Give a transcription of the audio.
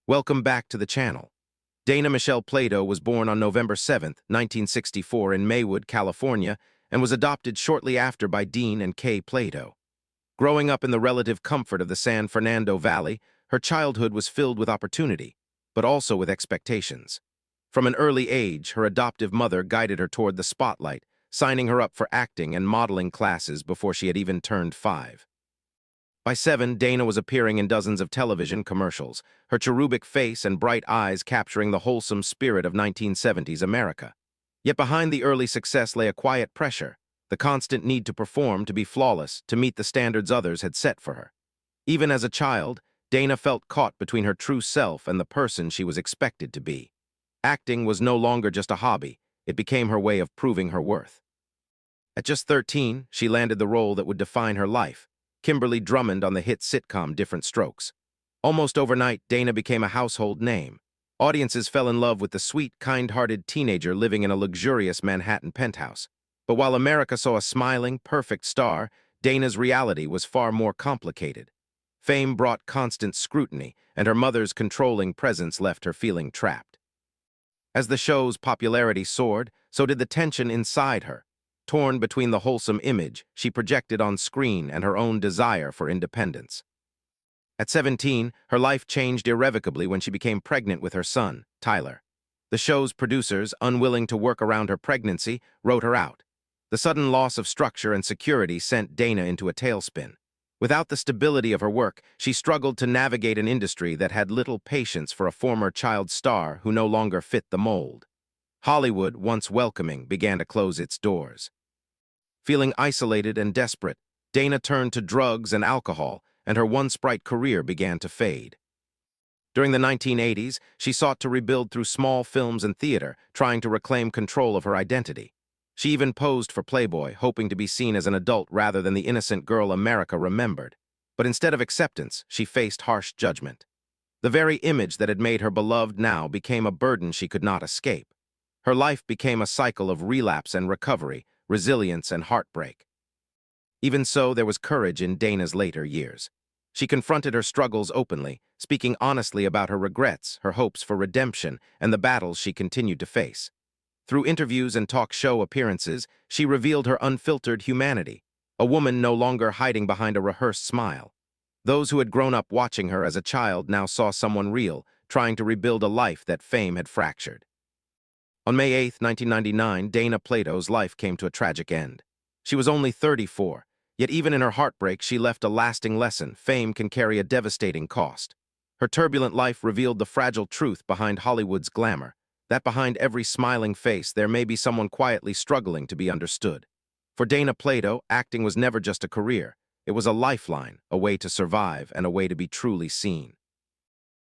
Welcome back to the channel. Dana Michelle Plato was born on November 7, 1964 in Maywood, California, and was adopted shortly after by Dean and Kay Plato. Growing up in the relative comfort of the San Fernando Valley, her childhood was filled with opportunity, but also with expectations. From an early age, her adoptive mother guided her toward the spotlight, signing her up for acting and modeling classes before she had even turned 5. By 7, Dana was appearing in dozens of television commercials, her cherubic face and bright eyes capturing the wholesome spirit of 1970s America. Yet behind the early success lay a quiet pressure, the constant need to perform, to be flawless, to meet the standards others had set for her. Even as a child, Dana felt caught between her true self and the person she was expected to be. Acting was no longer just a hobby, it became her way of proving her worth. At just 13, she landed the role that would define her life, Kimberly Drummond on the hit sitcom Different Strokes. Almost overnight, Dana became a household name. Audiences fell in love with the sweet, kind-hearted teenager living in a luxurious Manhattan penthouse. But while America saw a smiling, perfect star, Dana's reality was far more complicated. Fame brought constant scrutiny, and her mother's controlling presence left her feeling trapped. As the show's popularity soared, so did the tension inside her. Torn between the wholesome image she projected on screen and her own desire for independence. At 17, her life changed irrevocably when she became pregnant with her son, Tyler. The show's producers, unwilling to work around her pregnancy, wrote her out. The sudden loss of structure and security sent Dana into a tailspin. Without the stability of her work, she struggled to navigate an industry that had little patience for a former child star who no longer fit the mold. Hollywood, once welcoming, began to close its doors. Feeling isolated and desperate, Dana turned to drugs and alcohol, and her once bright career began to fade. During the 1980s, she sought to rebuild through small films and theater, trying to reclaim control of her identity. She even posed for Playboy, hoping to be seen as an adult rather than the innocent girl America remembered. But instead of acceptance, she faced harsh judgment. The very image that had made her beloved now became a burden she could not escape. Her life became a cycle of relapse and recovery, resilience and heartbreak. Even so, there was courage in Dana's later years. She confronted her struggles openly, speaking honestly about her regrets, her hopes for redemption, and the battles she continued to face. Through interviews and talk show appearances, she revealed her unfiltered humanity, a woman no longer hiding behind a rehearsed smile. Those who had grown up watching her as a child now saw someone real, trying to rebuild a life that fame had fractured. On May 8, 1999, Dana Plato's life came to a tragic end. She was only 34, yet even in her heartbreak she left a lasting lesson: fame can carry a devastating cost. Her turbulent life revealed the fragile truth behind Hollywood's glamour, that behind every smiling face there may be someone quietly struggling to be understood. For Dana Plato, acting was never just a career. It was a lifeline, a way to survive, and a way to be truly seen.